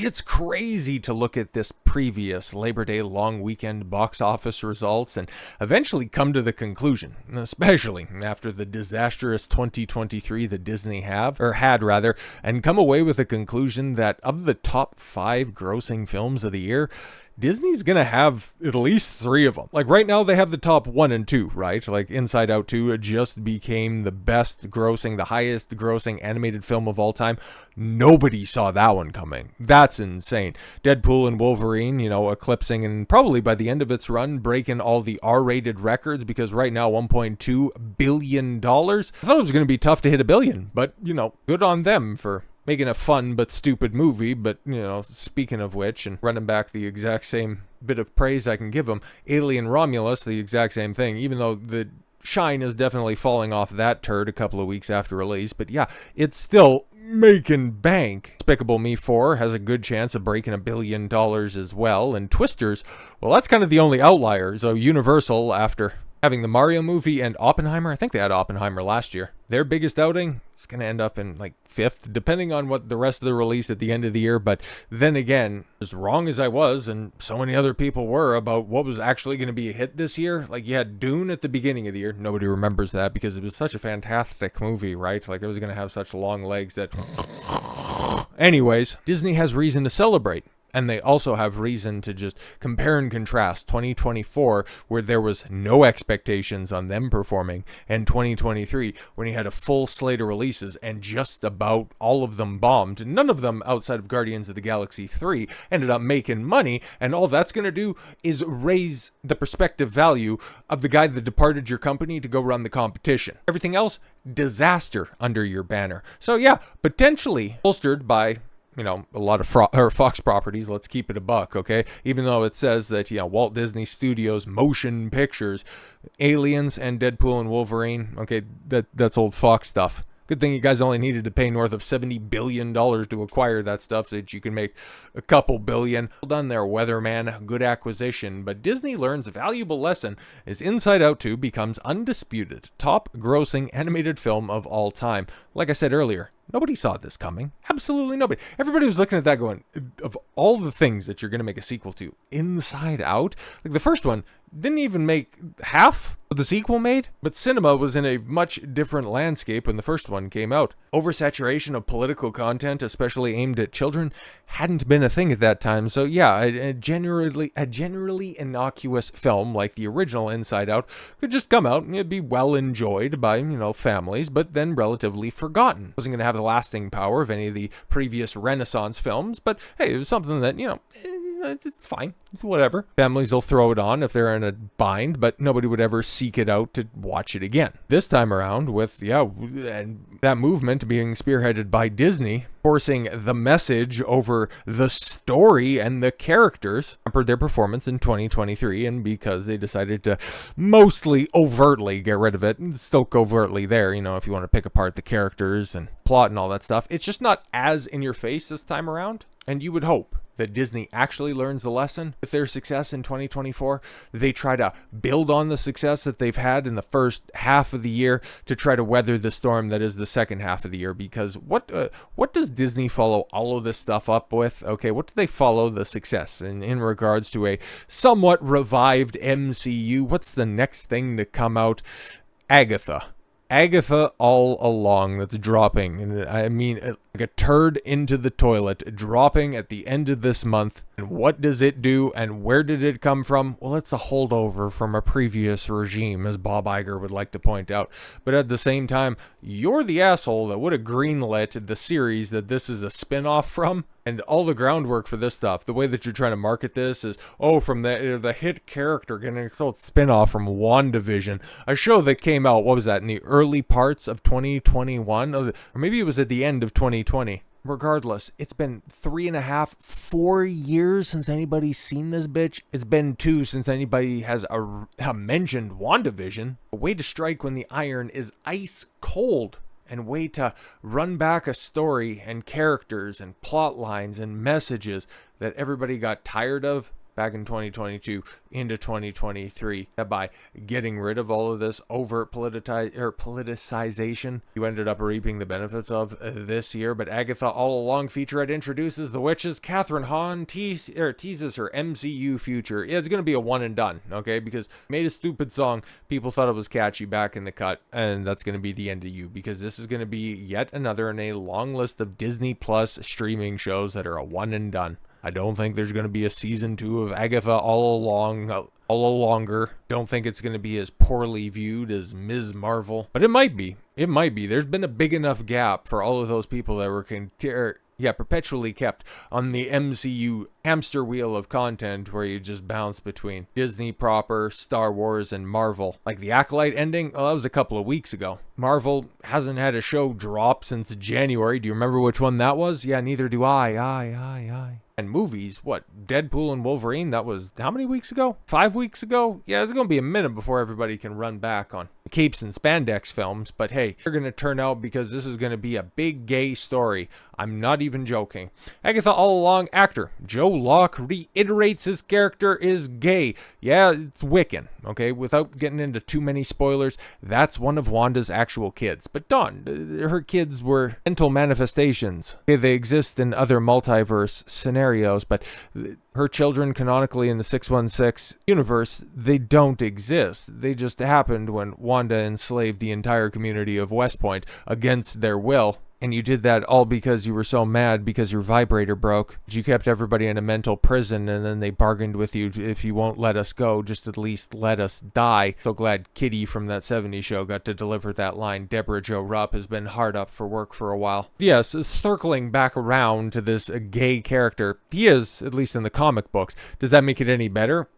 It's crazy to look at this previous Labor Day long weekend box office results and eventually come to the conclusion, especially after the disastrous 2023 that Disney had, and come away with the conclusion that of the top 5 grossing films of the year, Disney's gonna have at least 3 of them. Like right now they have the top 1 and 2, right? Like Inside Out 2 just became the highest grossing animated film of all time. Nobody saw that one coming. That's insane. Deadpool and Wolverine, eclipsing and probably by the end of its run breaking all the R-rated records, because right now $1.2 billion. I thought it was gonna be tough to hit $1 billion, but good on them for making a fun but stupid movie. But, speaking of which, and running back the exact same bit of praise I can give them, Alien Romulus, the exact same thing, even though the shine is definitely falling off that turd a couple of weeks after release. But yeah, it's still making bank. Despicable Me 4 has a good chance of breaking $1 billion as well. And Twisters, well, that's kind of the only outlier. So Universal, after having the Mario movie and Oppenheimer, I think they had Oppenheimer last year, their biggest outing is going to end up in like 5th, depending on what the rest of the release at the end of the year. But then again, as wrong as I was, and so many other people were, about what was actually going to be a hit this year, like you had Dune at the beginning of the year. Nobody remembers that because it was such a fantastic movie, right? Like it was going to have such long legs that... Anyways, Disney has reason to celebrate. And they also have reason to just compare and contrast 2024, where there was no expectations on them performing, and 2023, when he had a full slate of releases and just about all of them bombed. None of them outside of Guardians of the Galaxy 3 ended up making money, and all that's going to do is raise the perspective value of the guy that departed your company to go run the competition. Everything else, disaster under your banner. So yeah, potentially bolstered by a lot of Fox properties. Let's keep it a buck, okay? Even though it says that, Walt Disney Studios Motion Pictures, Aliens and Deadpool and Wolverine, okay, that's old Fox stuff. Good thing you guys only needed to pay north of $70 billion to acquire that stuff so that you can make a couple billion. Well done there, Weatherman. Good acquisition. But Disney learns a valuable lesson as Inside Out 2 becomes undisputed top grossing animated film of all time. Like I said earlier, nobody saw this coming. Absolutely nobody. Everybody was looking at that going, of all the things that you're going to make a sequel to, Inside Out? Like the first one didn't even make half of the sequel made, but cinema was in a much different landscape when the first one came out. Oversaturation of political content, especially aimed at children, hadn't been a thing at that time. So yeah, a generally innocuous film like the original Inside Out could just come out and it'd be well enjoyed by, families, but then relatively forgotten. It wasn't going to have the lasting power of any of the previous Renaissance films, but hey, it was something that, it's fine. It's whatever. Families will throw it on if they're in a bind, but nobody would ever seek it out to watch it again. This time around with, and that movement being spearheaded by Disney, forcing the message over the story and the characters, hampered their performance in 2023, and because they decided to mostly overtly get rid of it, and still covertly there, if you want to pick apart the characters and plot and all that stuff, it's just not as in your face this time around. And you would hope that Disney actually learns the lesson with their success in 2024. They try to build on the success that they've had in the first half of the year to try to weather the storm that is the second half of the year. Because what does Disney follow all of this stuff up with? Okay, what do they follow the success in regards to a somewhat revived MCU? What's the next thing to come out? Agatha All Along, that's dropping, and I mean like a turd into the toilet, dropping at the end of this month. And what does it do, and where did it come from? Well, it's a holdover from a previous regime, as Bob Iger would like to point out. But at the same time, you're the asshole that would have greenlit the series that this is a spin-off from. And all the groundwork for this stuff, the way that you're trying to market this is, from the hit character getting a spin-off from Wandavision, a show that came out, what was that, in the early parts of 2021? Or maybe it was at the end of 2020. Regardless, it's been 3.5, 4 years since anybody's seen this bitch. It's been 2 since anybody has mentioned WandaVision. A way to strike when the iron is ice cold. And way to run back a story and characters and plot lines and messages that everybody got tired of back in 2022 into 2023 by getting rid of all of this overt politicization you ended up reaping the benefits of this year. But Agatha All Along featurette introduces the witches. Catherine Hahn teases her MCU future. Yeah, it's going to be a one and done, okay? Because made a stupid song, people thought it was catchy back in the cut, and that's going to be the end of you, because this is going to be yet another in a long list of Disney Plus streaming shows that are a one and done. I don't think there's going to be a season 2 of Agatha All Along, all longer. Don't think it's going to be as poorly viewed as Ms. Marvel, but it might be. It might be. There's been a big enough gap for all of those people that were perpetually kept on the MCU hamster wheel of content, where you just bounce between Disney proper, Star Wars, and Marvel. Like the Acolyte ending, well, that was a couple of weeks ago. Marvel hasn't had a show drop since January. Do you remember which one that was? Yeah, neither do I. And movies, what? Deadpool and Wolverine, that was how many weeks ago? 5 weeks ago? Yeah, it's going to be a minute before everybody can run back on capes and spandex films. But hey, they're going to turn out, because this is going to be a big gay story. I'm not even joking. Agatha All Along actor Joe Locke reiterates his character is gay. Yeah, it's Wiccan, okay? Without getting into too many spoilers, that's one of Wanda's actual kids. But Dawn, her kids were mental manifestations. Okay, they exist in other multiverse scenarios, but her children canonically in the 616 universe, they don't exist. They just happened when Wanda enslaved the entire community of West Point against their will. And you did that all because you were so mad because your vibrator broke. You kept everybody in a mental prison, and then they bargained with you, if you won't let us go, just at least let us die. So glad Kitty from that 70s show got to deliver that line. Deborah Jo Rupp has been hard up for work for a while. Yes, circling back around to this gay character, he is, at least in the comic books. Does that make it any better?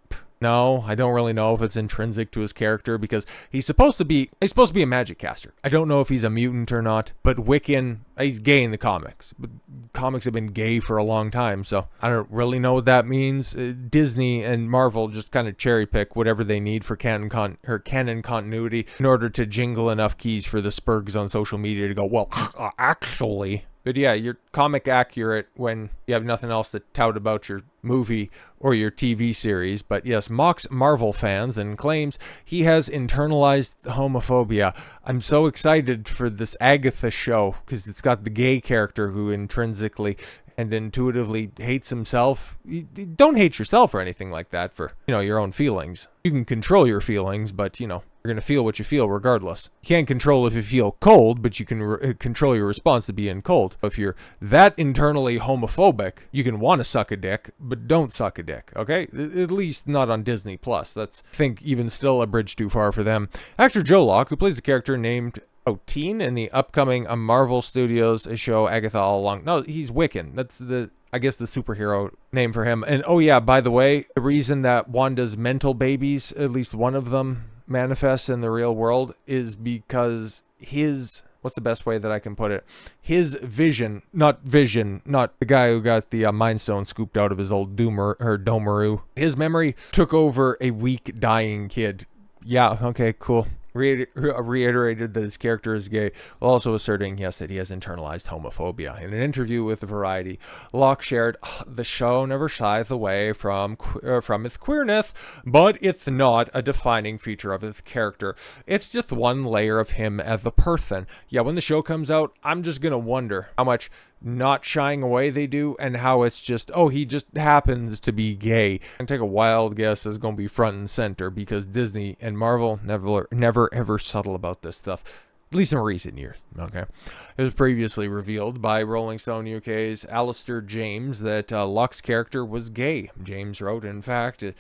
No, I don't really know if it's intrinsic to his character, because he's supposed to be a magic caster. I don't know if he's a mutant or not, but Wiccan, he's gay in the comics. But comics have been gay for a long time, so I don't really know what that means. Disney and Marvel just kind of cherry pick whatever they need for canon continuity in order to jingle enough keys for the spurgs on social media to go, well, actually. But yeah, you're comic accurate when you have nothing else to tout about your movie or your TV series. But yes, mocks Marvel fans and claims he has internalized homophobia. I'm so excited for this Agatha show, because it's got the gay character who intrinsically and intuitively hates himself. You don't hate yourself or anything like that for, your own feelings. You can control your feelings, but, you're going to feel what you feel regardless. You can't control if you feel cold, but you can control your response to being cold. If you're that internally homophobic, you can want to suck a dick, but don't suck a dick, okay? At least not on Disney Plus. That's, I think, even still a bridge too far for them. Actor Joe Locke, who plays the character named Teen in the upcoming Marvel Studios show Agatha All Along. No, he's Wiccan. That's the superhero name for him. And oh yeah, by the way, the reason that Wanda's mental babies, at least one of them, manifests in the real world is because what's the best way that I can put it? His vision, not the guy who got the Mind Stone scooped out of his old Domaru. His memory took over a weak, dying kid. Yeah, okay, cool. Reiterated that his character is gay, while also asserting, yes, that he has internalized homophobia. In an interview with Variety, Locke shared, the show never shies away from its queerness, but it's not a defining feature of his character. It's just one layer of him as a person. Yeah, when the show comes out, I'm just going to wonder how much not shying away they do, and how it's just, he just happens to be gay. And take a wild guess is going to be front and center, because Disney and Marvel never ever subtle about this stuff, at least in recent years. Okay, it was previously revealed by Rolling Stone UK's Alistair James that Locke's character was gay. James wrote, in fact, in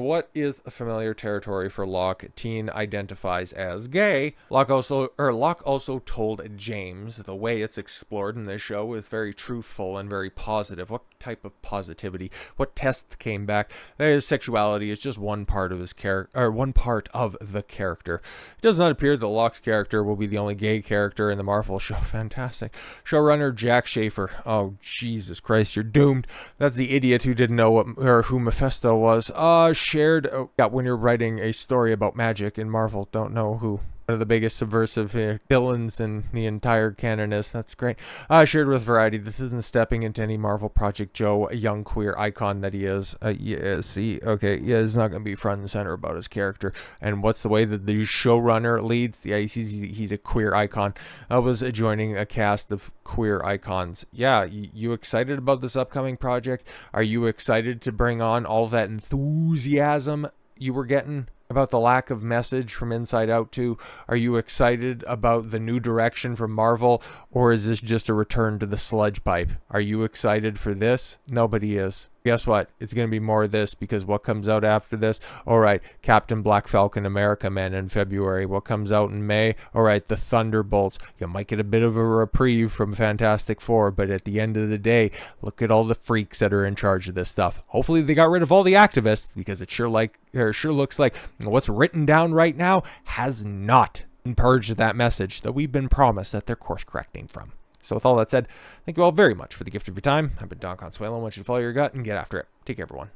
what is a familiar territory for Locke, Teen identifies as gay. Locke also told James the way it's explored in this show is very truthful and very positive. What type of positivity? What test came back? His sexuality is just one part of his character, or one part of the character. It does not appear that Locke's character will be the only gay character in the Marvel show. Fantastic. Showrunner Jack Schaefer. Oh, Jesus Christ, you're doomed. That's the idiot who didn't know who Mephisto was. Shared when you're writing a story about magic in Marvel, don't know who One of the biggest subversive villains in the entire canon is. That's great. Shared with Variety, this isn't stepping into any Marvel Project Joe, a young queer icon that he is. It's not going to be front and center about his character. And what's the way that the showrunner leads? Yeah, he's a queer icon. I was joining a cast of queer icons. Yeah, you excited about this upcoming project? Are you excited to bring on all that enthusiasm you were getting about the lack of message from Inside Out 2? Are you excited about the new direction from Marvel, or is this just a return to the sludge pipe? Are you excited for this? Nobody is. Guess what? It's going to be more of this, because what comes out after this? All right, Captain Black Falcon America Man in February. What comes out in May? All right, the Thunderbolts. You might get a bit of a reprieve from Fantastic Four, but at the end of the day, look at all the freaks that are in charge of this stuff. Hopefully they got rid of all the activists, because it sure looks like what's written down right now has not purged that message that we've been promised that they're course correcting from. So with all that said, thank you all very much for the gift of your time. I've been Don Consuelo. I want you to follow your gut and get after it. Take care, everyone.